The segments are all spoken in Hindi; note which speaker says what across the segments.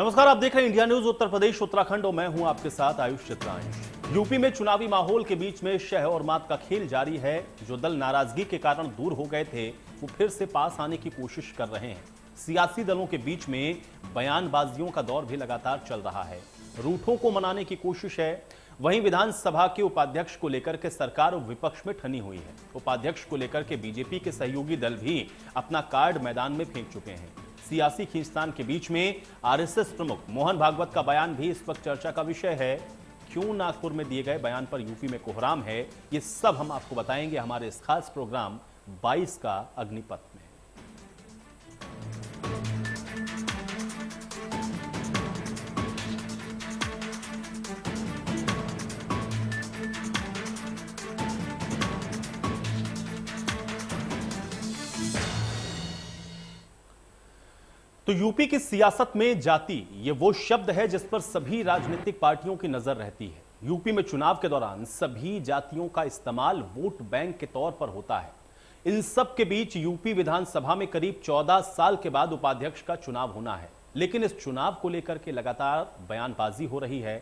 Speaker 1: नमस्कार, आप देख रहे हैं इंडिया न्यूज उत्तर प्रदेश उत्तराखंड और मैं हूं आपके साथ आयुष चित्रांश। यूपी में चुनावी माहौल के बीच में शह और मात का खेल जारी है। जो दल नाराजगी के कारण दूर हो गए थे वो फिर से पास आने की कोशिश कर रहे हैं। सियासी दलों के बीच में बयानबाजियों का दौर भी लगातार चल रहा है। रूठों को मनाने की कोशिश है। वहीं विधानसभा के उपाध्यक्ष को लेकर के सरकार और विपक्ष में ठनी हुई है। उपाध्यक्ष को लेकर के बीजेपी के सहयोगी दल भी अपना कार्ड मैदान में फेंक चुके हैं। सियासी खींचतान के बीच में आरएसएस प्रमुख मोहन भागवत का बयान भी इस वक्त चर्चा का विषय है। क्यों नागपुर में दिए गए बयान पर यूपी में कोहराम है, ये सब हम आपको बताएंगे हमारे इस खास प्रोग्राम 22 का अग्निपथ में। तो यूपी की सियासत में जाति ये वो शब्द है जिस पर सभी राजनीतिक पार्टियों की नजर रहती है। यूपी में चुनाव के दौरान सभी जातियों का इस्तेमाल वोट बैंक के तौर पर होता है। इन सब के बीच यूपी विधानसभा में करीब 14 साल के बाद उपाध्यक्ष का चुनाव होना है, लेकिन इस चुनाव को लेकर के लगातार बयानबाजी हो रही है।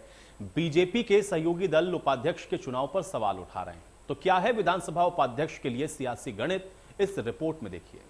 Speaker 1: बीजेपी के सहयोगी दल उपाध्यक्ष के चुनाव पर सवाल उठा रहे हैं। तो क्या है विधानसभा उपाध्यक्ष के लिए सियासी गणित, इस रिपोर्ट में देखिए।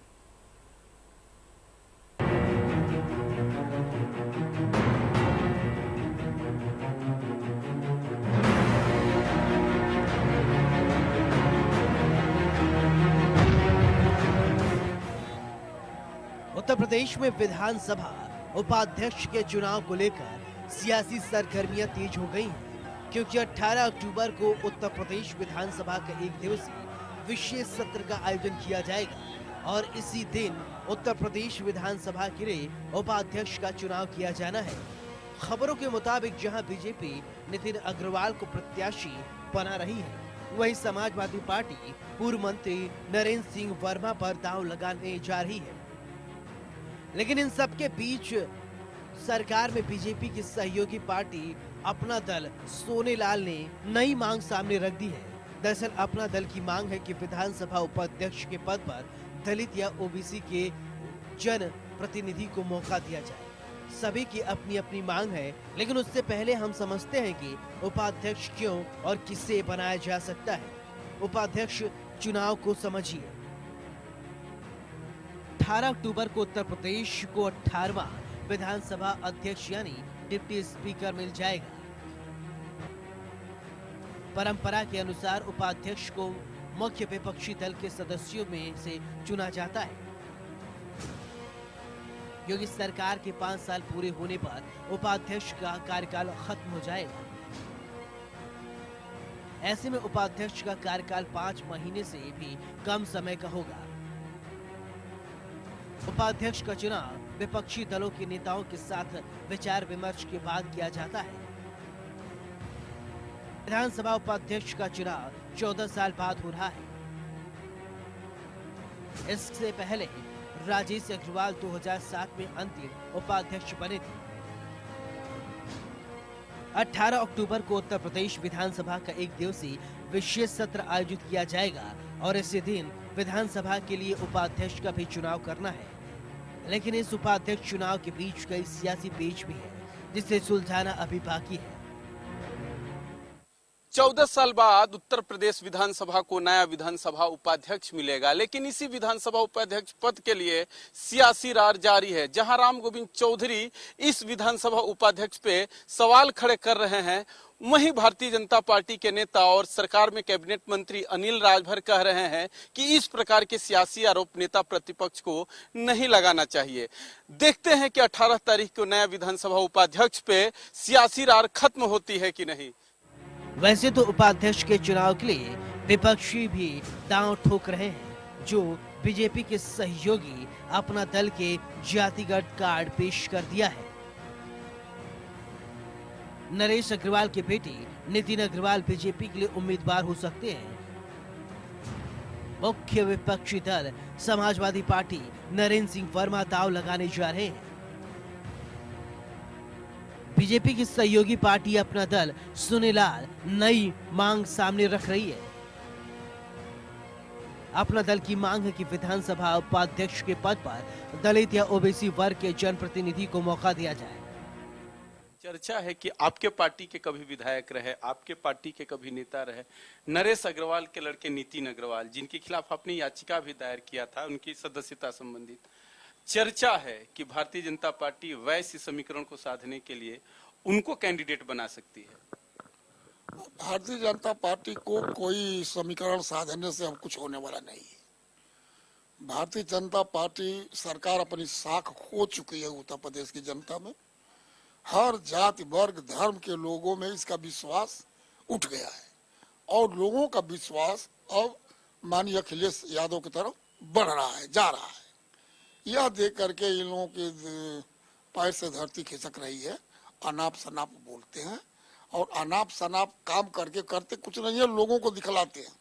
Speaker 2: उत्तर प्रदेश में विधानसभा उपाध्यक्ष के चुनाव को लेकर सियासी सरगर्मियां तेज हो गई हैं, क्योंकि 18 अक्टूबर को उत्तर प्रदेश विधानसभा का एक दिवसीय विशेष सत्र का आयोजन किया जाएगा और इसी दिन उत्तर प्रदेश विधानसभा के लिए उपाध्यक्ष का चुनाव किया जाना है। खबरों के मुताबिक जहां बीजेपी नितिन अग्रवाल को प्रत्याशी बना रही है, वहीं समाजवादी पार्टी पूर्व मंत्री नरेंद्र सिंह वर्मा पर दांव लगाने जा रही है। लेकिन इन सब के बीच सरकार में बीजेपी की सहयोगी पार्टी अपना दल सोनेलाल ने नई मांग सामने रख दी है। दरअसल अपना दल की मांग है कि विधानसभा उपाध्यक्ष के पद पर दलित या ओबीसी के जन प्रतिनिधि को मौका दिया जाए। सभी की अपनी अपनी मांग है, लेकिन उससे पहले हम समझते हैं कि उपाध्यक्ष क्यों और किससे बनाया जा सकता है। उपाध्यक्ष चुनाव को समझिए। 18 अक्टूबर को उत्तर प्रदेश को 18वां विधानसभा अध्यक्ष यानी डिप्टी स्पीकर मिल जाएगा। परंपरा के अनुसार उपाध्यक्ष को मुख्य विपक्षी दल के सदस्यों में से चुना जाता है, क्योंकि सरकार के 5 साल पूरे होने पर उपाध्यक्ष का कार्यकाल खत्म हो जाएगा। ऐसे में उपाध्यक्ष का कार्यकाल 5 महीने से भी कम समय का होगा। उपाध्यक्ष का चुनाव विपक्षी दलों के नेताओं के साथ विचार विमर्श के बाद किया जाता है। विधानसभा उपाध्यक्ष का चुनाव 14 साल बाद हो रहा है। इससे पहले राजेश अग्रवाल 2007 में अंतिम उपाध्यक्ष बने थे। 18 अक्टूबर को उत्तर प्रदेश विधानसभा का एक दिवसीय विशेष सत्र आयोजित किया जाएगा और इसी दिन विधानसभा के लिए उपाध्यक्ष का भी चुनाव करना है। लेकिन इस उपाध्यक्ष चुनाव के बीच कई सियासी पेच भी है, जिसे सुलझाना अभी बाकी है।
Speaker 3: 14 साल बाद उत्तर प्रदेश विधानसभा को नया विधानसभा उपाध्यक्ष मिलेगा, लेकिन इसी विधानसभा उपाध्यक्ष पद के लिए सियासी रार जारी है। जहां राम गोविंद चौधरी इस विधानसभा उपाध्यक्ष पे सवाल खड़े कर रहे हैं, वहीं भारतीय जनता पार्टी के नेता और सरकार में कैबिनेट मंत्री अनिल राजभर कह रहे हैं कि इस प्रकार के सियासी आरोप नेता प्रतिपक्ष को नहीं लगाना चाहिए। देखते हैं कि 18 तारीख को नया विधानसभा उपाध्यक्ष पे सियासी रार खत्म होती है कि नहीं।
Speaker 2: वैसे तो उपाध्यक्ष के चुनाव के लिए विपक्षी भी दांव ठोक रहे हैं, जो बीजेपी के सहयोगी अपना दल के जातिगत कार्ड पेश कर दिया है। नरेश अग्रवाल के बेटे नितिन अग्रवाल बीजेपी के लिए उम्मीदवार हो सकते हैं। मुख्य विपक्षी दल समाजवादी पार्टी नरेंद्र सिंह वर्मा दांव लगाने जा रहे हैं। बीजेपी की सहयोगी पार्टी अपना दल सोनेलाल नई मांग सामने रख रही है। अपना दल की मांग है कि विधानसभा उपाध्यक्ष के पद पर दलित या ओबीसी वर्ग के जनप्रतिनिधि को मौका दिया जाए।
Speaker 3: चर्चा है कि आपके पार्टी के कभी विधायक रहे, आपके पार्टी के कभी नेता रहे, नरेश अग्रवाल के लड़के नितिन अग्रवाल, जिनके खिलाफ आपने याचिका भी दायर किया था उनकी सदस्यता संबंधित। चर्चा है कि भारतीय जनता पार्टी वैश्य समीकरण को साधने के लिए उनको कैंडिडेट बना सकती है।
Speaker 4: भारतीय जनता पार्टी को कोई समीकरण साधने से अब कुछ होने वाला नहीं है। भारतीय जनता पार्टी सरकार अपनी साख खो चुकी है उत्तर प्रदेश की जनता में। हर जाति वर्ग धर्म के लोगों में इसका विश्वास उठ गया है और लोगों का विश्वास अब माननीय अखिलेश यादव की तरफ बढ़ रहा है, जा रहा है। यह देख करके इन लोगों के पैर से धरती खिसक रही है। अनाप शनाप बोलते हैं और अनाप शनाप काम करके करते कुछ नहीं है, लोगों को दिखलाते हैं।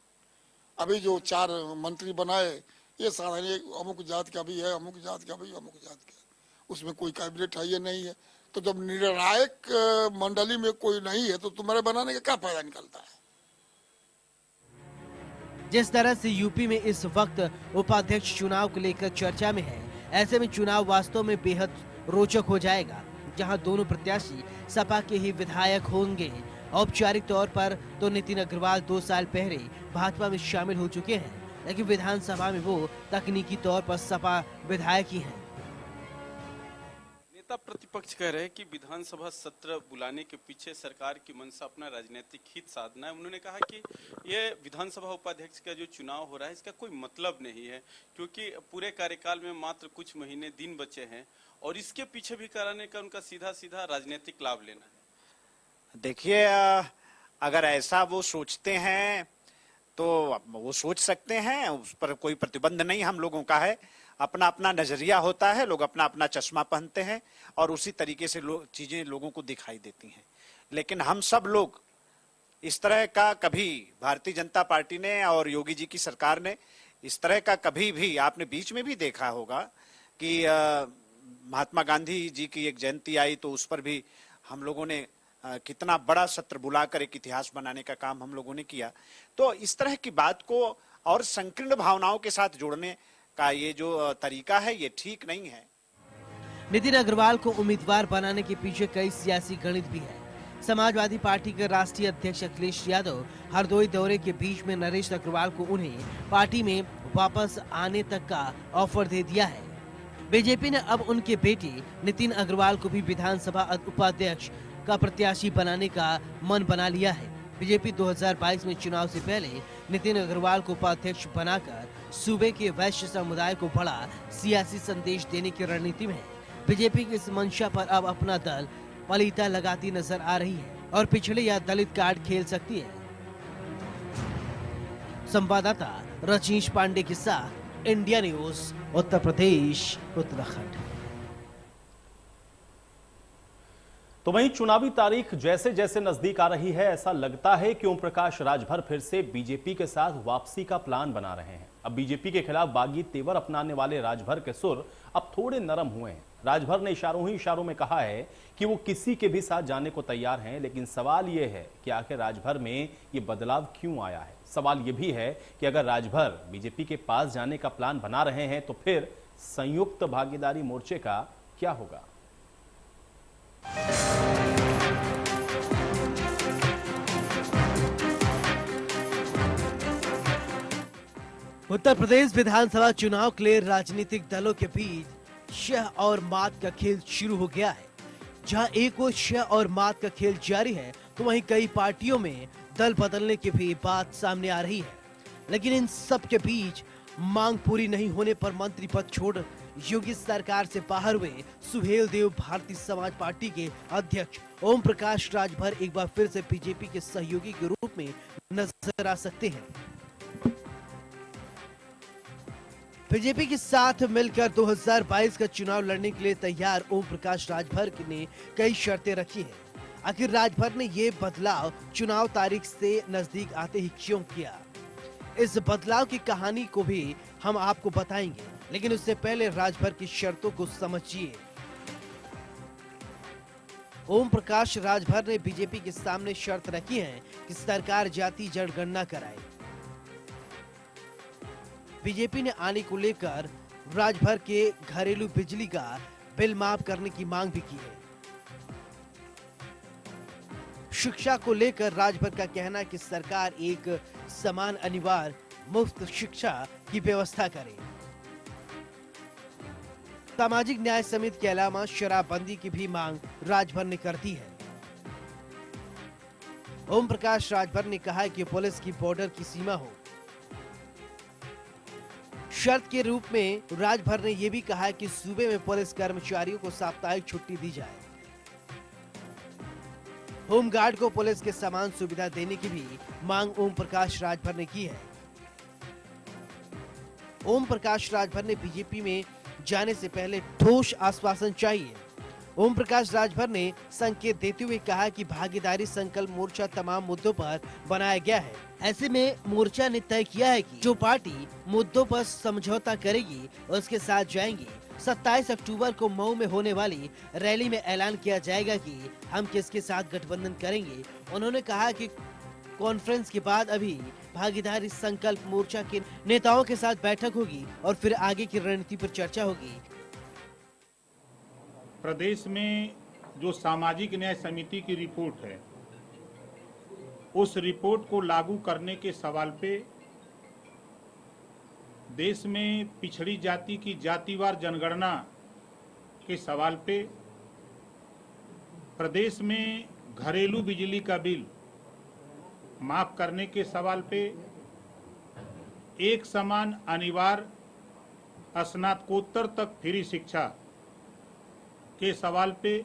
Speaker 4: अभी जो 4 मंत्री बनाए ये साधारण अमुक जात का भी है, अमुक जात का भी, अमुक जात का, उसमें कोई कैबिनेट है ये नहीं है। तो जब निर्णायक मंडली में कोई नहीं है तो तुम्हारे बनाने का क्या फायदा निकलता है।
Speaker 2: जिस तरह से यूपी में इस वक्त उपाध्यक्ष चुनाव को लेकर चर्चा में है, ऐसे में चुनाव वास्तव में बेहद रोचक हो जाएगा, जहां दोनों प्रत्याशी सपा के ही विधायक होंगे। औपचारिक तौर पर तो नितिन अग्रवाल 2 साल पहले भाजपा में शामिल हो चुके हैं, लेकिन विधानसभा में वो तकनीकी तौर पर सपा विधायक ही हैं।
Speaker 3: नेता प्रतिपक्ष कह रहे हैं कि विधानसभा सत्र बुलाने के पीछे सरकार की मंशा अपना राजनीतिक हित साधना है। उन्होंने कहा कि ये विधानसभा उपाध्यक्ष का जो चुनाव हो रहा है इसका कोई मतलब नहीं है, क्योंकि पूरे कार्यकाल में मात्र कुछ महीने दिन बचे हैं और इसके पीछे भी कराने का उनका सीधा सीधा राजनीतिक लाभ लेना है।
Speaker 5: देखिए, अगर ऐसा वो सोचते हैं तो वो सोच सकते हैं, उस पर कोई प्रतिबंध नहीं हम लोगों का है। अपना अपना नजरिया होता है, लोग अपना अपना चश्मा पहनते हैं और उसी तरीके से चीजें लोगों को दिखाई देती हैं। लेकिन हम सब लोग इस तरह का कभी भारतीय जनता पार्टी ने और योगी जी की सरकार ने इस तरह का कभी भी, आपने बीच में भी देखा होगा कि महात्मा गांधी जी की एक जयंती आई तो उस पर भी हम लोगों ने कितना बड़ा सत्र बुलाकर एक इतिहास बनाने का काम हम लोगों ने किया। तो इस तरह की बात को और संकीर्ण भावनाओं के साथ जोड़ने का ये जो तरीका है ये ठीक नहीं है।
Speaker 2: नितिन अग्रवाल को उम्मीदवार बनाने के पीछे कई सियासी गणित भी है। समाजवादी पार्टी के राष्ट्रीय अध्यक्ष अखिलेश यादव हरदोई दौरे के बीच में नरेश अग्रवाल को उन्हें पार्टी में वापस आने तक का ऑफर दे दिया है। बीजेपी ने अब उनके बेटे नितिन अग्रवाल को भी विधानसभा उपाध्यक्ष का प्रत्याशी बनाने का मन बना लिया है। बीजेपी 2022 में चुनाव से पहले नितिन अग्रवाल को उपाध्यक्ष बनाकर सूबे के वैश्य समुदाय को बड़ा सियासी संदेश देने की रणनीति में है। बीजेपी की इस मंशा पर अब अपना दल पलीता लगाती नजर आ रही है और पिछड़े या दलित कार्ड खेल सकती है। संवाददाता रजनीश पांडे के साथ इंडिया न्यूज, उत्तर प्रदेश, उत्तराखंड।
Speaker 1: तो वहीं चुनावी तारीख जैसे जैसे नजदीक आ रही है, ऐसा लगता है कि ओम प्रकाश राजभर फिर से बीजेपी के साथ वापसी का प्लान बना रहे हैं। अब बीजेपी के खिलाफ बागी तेवर अपनाने वाले राजभर के सुर अब थोड़े नरम हुए हैं। राजभर ने इशारों ही इशारों में कहा है कि वो किसी के भी साथ जाने को तैयार हैं, लेकिन सवाल ये है कि आखिर राजभर में ये बदलाव क्यों आया है। सवाल ये भी है कि अगर राजभर बीजेपी के पास जाने का प्लान बना रहे हैं तो फिर संयुक्त भागीदारी मोर्चे का क्या होगा।
Speaker 2: उत्तर प्रदेश विधानसभा चुनाव के लिए राजनीतिक दलों के बीच शह और मात का खेल शुरू हो गया है। जहां एक ओर शह और मात का खेल जारी है तो वहीं कई पार्टियों में दल बदलने की भी बात सामने आ रही है। लेकिन इन सब के बीच मांग पूरी नहीं होने पर मंत्री पद छोड़ योगी सरकार से बाहर हुए सुहेल देव भारतीय समाज पार्टी के अध्यक्ष ओम प्रकाश राजभर एक बार फिर से बीजेपी के सहयोगी के रूप में नजर आ सकते हैं। बीजेपी के साथ मिलकर 2022 का चुनाव लड़ने के लिए तैयार ओम प्रकाश राजभर ने कई शर्तें रखी हैं। आखिर राजभर ने ये बदलाव चुनाव तारीख से नजदीक आते ही क्यों किया, इस बदलाव की कहानी को भी हम आपको बताएंगे, लेकिन उससे पहले राजभर की शर्तों को समझिए। ओम प्रकाश राजभर ने बीजेपी के सामने शर्त रखी है कि सरकार जाति जनगणना कराए। बीजेपी ने आने को लेकर राजभर के घरेलू बिजली का बिल माफ करने की मांग भी की है। शिक्षा को लेकर राजभर का कहना है कि सरकार एक समान अनिवार्य मुफ्त शिक्षा की व्यवस्था करे। सामाजिक न्याय समिति के अलावा शराबबंदी की भी मांग राजभर ने कर दी है। ओम प्रकाश राजभर ने कहा है कि पुलिस की बॉर्डर की सीमा हो। शर्त के रूप में राजभर ने यह भी कहा है कि सूबे में पुलिस कर्मचारियों को साप्ताहिक छुट्टी दी जाए। होमगार्ड को पुलिस के समान सुविधा देने की भी मांग ओम प्रकाश राजभर ने की है। ओम प्रकाश राजभर ने बीजेपी में जाने से पहले ठोस आश्वासन चाहिए। ओम प्रकाश राजभर ने संकेत देते हुए कहा कि भागीदारी संकल्प मोर्चा तमाम मुद्दों पर बनाया गया है। ऐसे में मोर्चा ने तय किया है कि जो पार्टी मुद्दों पर समझौता करेगी उसके साथ जाएंगी। 27 अक्टूबर को मऊ में होने वाली रैली में ऐलान किया जाएगा कि हम किसके साथ गठबंधन करेंगे। उन्होंने कहा कि कॉन्फ्रेंस के बाद अभी भागीदारी संकल्प मोर्चा के नेताओं के साथ बैठक होगी और फिर आगे की रणनीति पर चर्चा होगी।
Speaker 6: प्रदेश में जो सामाजिक न्याय समिति की रिपोर्ट है, उस रिपोर्ट को लागू करने के सवाल पे देश में पिछड़ी जाति की जातिवार जनगणना के सवाल पे, प्रदेश में घरेलू बिजली का बिल माफ करने के सवाल पे, एक समान अनिवार्य स्नातकोत्तर तक फ्री शिक्षा के सवाल पे,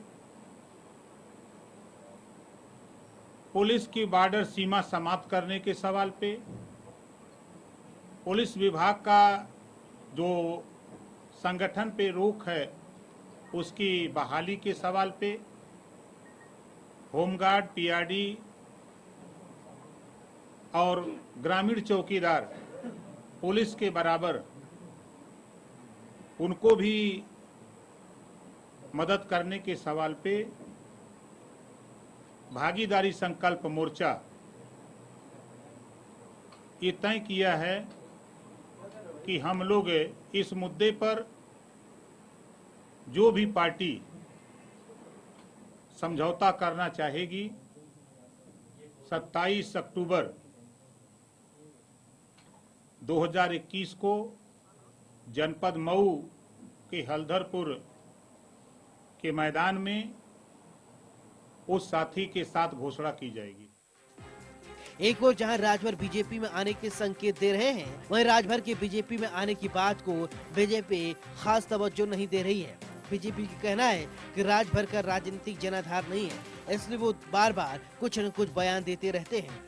Speaker 6: पुलिस की बॉर्डर सीमा समाप्त करने के सवाल पे, पुलिस विभाग का जो संगठन पे रोक है उसकी बहाली के सवाल पे, होमगार्ड, पीआरडी और ग्रामीण चौकीदार पुलिस के बराबर उनको भी मदद करने के सवाल पे भागीदारी संकल्प मोर्चा ये तय किया है कि हम लोग इस मुद्दे पर जो भी पार्टी समझौता करना चाहेगी 27 अक्टूबर 2021 को जनपद मऊ के हल्दरपुर के मैदान में उस साथी के साथ घोषणा की जाएगी।
Speaker 2: एक और जहां राजभर बीजेपी में आने के संकेत दे रहे हैं, वहीं राजभर के बीजेपी में आने की बात को बीजेपी खास तवज्जो नहीं दे रही है। बीजेपी का कहना है कि राजभर का राजनीतिक जनाधार नहीं है, इसलिए वो बार बार कुछ न कुछ बयान देते रहते हैं।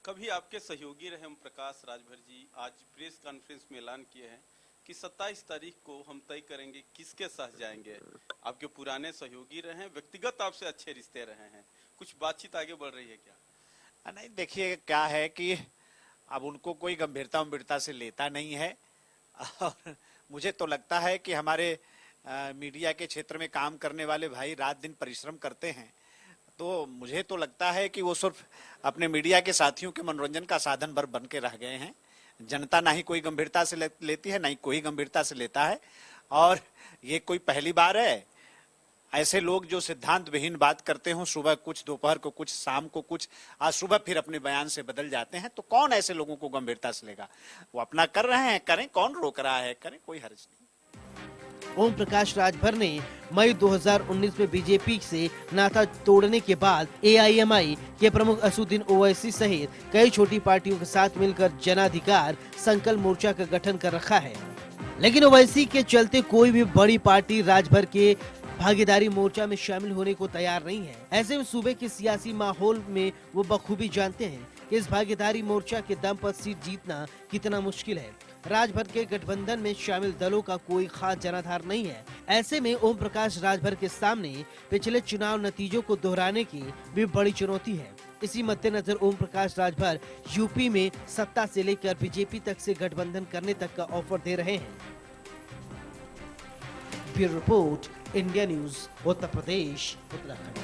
Speaker 3: कभी आपके सहयोगी रहे ओम प्रकाश राजभर जी आज प्रेस कॉन्फ्रेंस में ऐलान किए हैं कि 27 तारीख को हम तय करेंगे किसके साथ जाएंगे। आपके पुराने सहयोगी रहे हैं, व्यक्तिगत आपसे अच्छे रिश्ते रहे हैं, कुछ बातचीत आगे बढ़ रही है क्या?
Speaker 5: नहीं, देखिए क्या है कि अब उनको कोई गंभीरता से लेता नहीं है और मुझे तो लगता है कि हमारे मीडिया के क्षेत्र में काम करने वाले भाई रात दिन परिश्रम करते हैं, तो मुझे तो लगता है कि वो सिर्फ अपने मीडिया के साथियों के मनोरंजन का साधन भर बन के रह गए हैं। जनता ना ही कोई गंभीरता से लेती है, ना ही कोई गंभीरता से लेता है। और ये कोई पहली बार है ऐसे लोग जो सिद्धांत विहीन बात करते हो, सुबह कुछ, दोपहर को कुछ, शाम को कुछ, आज सुबह फिर अपने बयान से बदल जाते हैं, तो कौन ऐसे लोगों को गंभीरता से लेगा? वो अपना कर रहे हैं, करें, कौन रोक रहा है, करें, कोई हर्ज नहीं।
Speaker 2: ओम प्रकाश राजभर ने मई 2019 में बीजेपी से नाता तोड़ने के बाद एआईएमआई के प्रमुख असुद्दीन ओवैसी सहित कई छोटी पार्टियों के साथ मिलकर जनाधिकार संकल्प मोर्चा का गठन कर रखा है, लेकिन ओवैसी के चलते कोई भी बड़ी पार्टी राजभर के भागीदारी मोर्चा में शामिल होने को तैयार नहीं है। ऐसे में सूबे के सियासी माहौल में वो बखूबी जानते हैं कि इस भागीदारी मोर्चा के दम पर सीट जीतना कितना मुश्किल है। राजभर के गठबंधन में शामिल दलों का कोई खास जनाधार नहीं है। ऐसे में ओम प्रकाश राजभर के सामने पिछले चुनाव नतीजों को दोहराने की भी बड़ी चुनौती है। इसी मद्देनजर ओम प्रकाश राजभर यूपी में सत्ता से लेकर बीजेपी तक से गठबंधन करने तक का ऑफर दे रहे हैं। Bureau report, India news, Uttar Pradesh, Uttarakhand.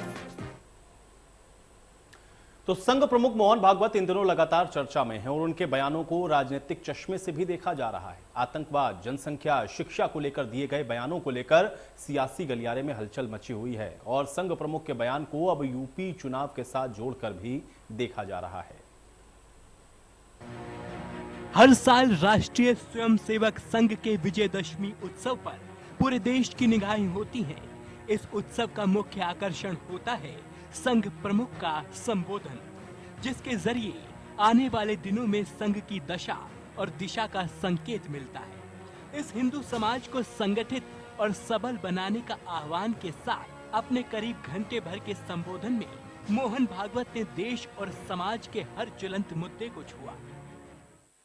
Speaker 1: तो संघ प्रमुख मोहन भागवत इन दिनों लगातार चर्चा में हैं और उनके बयानों को राजनीतिक चश्मे से भी देखा जा रहा है। आतंकवाद, जनसंख्या, शिक्षा को लेकर दिए गए बयानों को लेकर सियासी गलियारे में हलचल मची हुई है और संघ प्रमुख के बयान को अब यूपी चुनाव के साथ जोड़कर भी देखा जा रहा है।
Speaker 7: हर साल राष्ट्रीय स्वयंसेवक संघ के विजयदशमी उत्सव पर पूरे देश की निगाहें होती हैं। इस उत्सव का मुख्य आकर्षण होता है संघ प्रमुख का संबोधन, जिसके जरिए आने वाले दिनों में संघ की दशा और दिशा का संकेत मिलता है। इस हिंदू समाज को संगठित और सबल बनाने का आह्वान के साथ अपने करीब घंटे भर के संबोधन में मोहन भागवत ने देश और समाज के हर ज्वलंत मुद्दे को छुआ।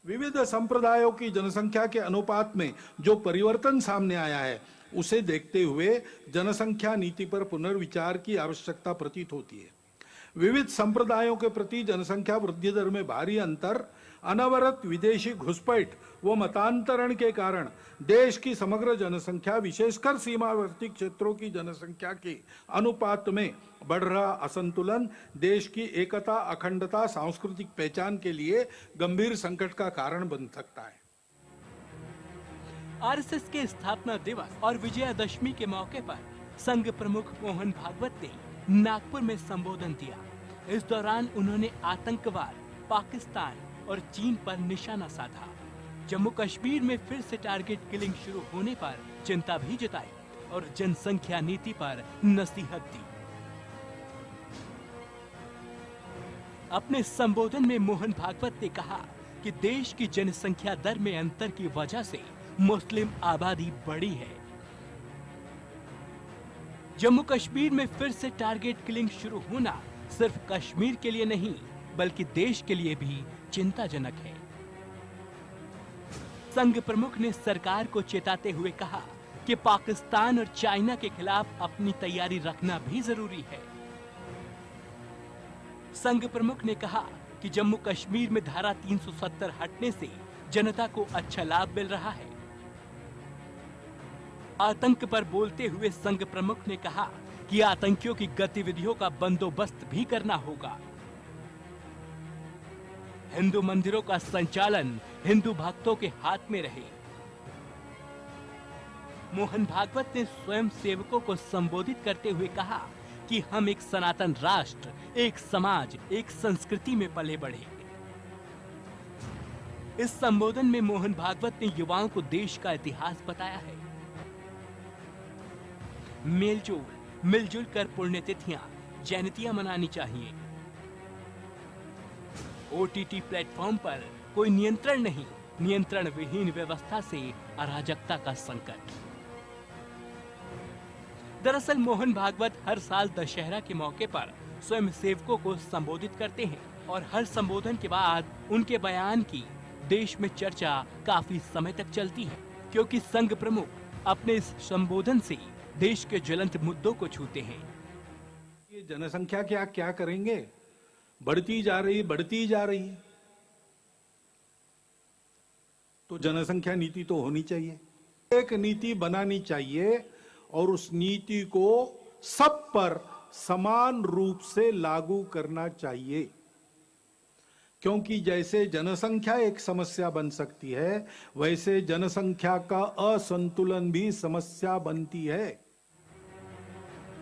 Speaker 8: विविध संप्रदायों की जनसंख्या के अनुपात में जो परिवर्तन सामने आया है, उसे देखते हुए जनसंख्या नीति पर पुनर्विचार की आवश्यकता प्रतीत होती है। विविध संप्रदायों के प्रति जनसंख्या वृद्धि दर में भारी अंतर, अनवरत विदेशी घुसपैठ व मतांतरण के कारण देश की समग्र जनसंख्या, विशेषकर सीमावर्ती क्षेत्रों की जनसंख्या के अनुपात में बढ़ रहा असंतुलन देश की एकता, अखंडता, सांस्कृतिक पहचान के लिए गंभीर संकट का कारण बन सकता है।
Speaker 7: आरएसएस के स्थापना दिवस और विजयादशमी के मौके पर संघ प्रमुख मोहन भागवत ने नागपुर में संबोधन दिया। इस दौरान उन्होंने आतंकवाद, पाकिस्तान और चीन पर निशाना साधा। जम्मू कश्मीर में फिर से टारगेट किलिंग शुरू होने पर चिंता भी जताई और जनसंख्या नीति पर नसीहत दी। अपने संबोधन में मोहन भागवत ने कहा कि देश की जनसंख्या दर में अंतर की वजह से मुस्लिम आबादी बढ़ी है। जम्मू कश्मीर में फिर से टारगेट किलिंग शुरू होना सिर्फ कश्मीर के लिए नहीं, बल्कि देश के लिए भी चिंताजनक है। संघ प्रमुख ने सरकार को चेताते हुए कहा कि पाकिस्तान और चाइना के खिलाफ अपनी तैयारी रखना भी जरूरी है। संघ प्रमुख ने कहा कि जम्मू कश्मीर में धारा 370 हटने से जनता को अच्छा लाभ मिल रहा है। आतंक पर बोलते हुए संघ प्रमुख ने कहा कि आतंकियों की गतिविधियों का बंदोबस्त भी करना होगा। हिंदू मंदिरों का संचालन हिंदू भक्तों के हाथ में रहे। मोहन भागवत ने स्वयं सेवकों को संबोधित करते हुए कहा कि हम एक सनातन राष्ट्र, एक समाज, एक संस्कृति में पले बढ़े। इस संबोधन में मोहन भागवत ने युवाओं को देश का इतिहास बताया है। मिलजुल कर पुण्यतिथियां, जयंतियां मनानी चाहिए। ओटीटी प्लेटफॉर्म पर कोई नियंत्रण नहीं, नियंत्रण विहीन व्यवस्था से अराजकता का संकट। दरअसल मोहन भागवत हर साल दशहरा के मौके पर स्वयं सेवकों को संबोधित करते हैं और हर संबोधन के बाद उनके बयान की देश में चर्चा काफी समय तक चलती है, क्योंकि संघ प्रमुख अपने इस संबोधन से देश के ज्वलंत मुद्दों को छूते हैं।
Speaker 8: ये जनसंख्या क्या करेंगे? बढ़ती जा रही। तो जनसंख्या नीति तो होनी चाहिए, एक नीति बनानी चाहिए और उस नीति को सब पर समान रूप से लागू करना चाहिए, क्योंकि जैसे जनसंख्या एक समस्या बन सकती है, वैसे जनसंख्या का असंतुलन भी समस्या बनती है।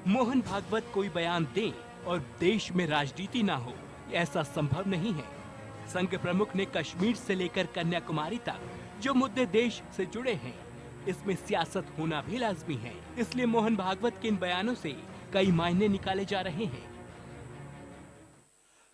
Speaker 7: मोहन भागवत कोई बयान दे और देश में राजनीति ना हो, ऐसा संभव नहीं है। संघ प्रमुख ने कश्मीर से लेकर कन्याकुमारी तक जो मुद्दे देश से जुड़े हैं, इसमें सियासत होना भी लाजमी है। इसलिए मोहन भागवत के इन बयानों से कई मायने निकाले जा रहे हैं।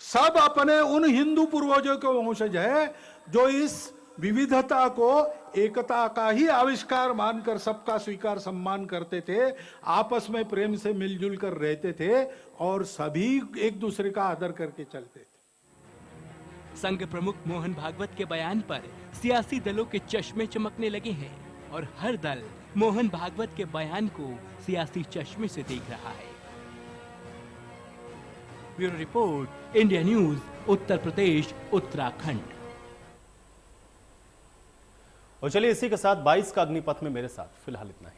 Speaker 8: सब अपने उन हिंदू पूर्वजों के वंशज है जो इस विविधता को एकता का ही आविष्कार मानकर सबका स्वीकार सम्मान करते थे, आपस में प्रेम से मिलजुल कर रहते थे और सभी एक दूसरे का आदर करके चलते थे।
Speaker 7: संघ प्रमुख मोहन भागवत के बयान पर सियासी दलों के चश्मे चमकने लगे हैं और हर दल मोहन भागवत के बयान को सियासी चश्मे से देख रहा है। Bureau report, India news, Uttar Pradesh, Uttarakhand.
Speaker 1: और चलिए इसी के साथ 22 का अग्निपथ में मेरे साथ फिलहाल इतना ही।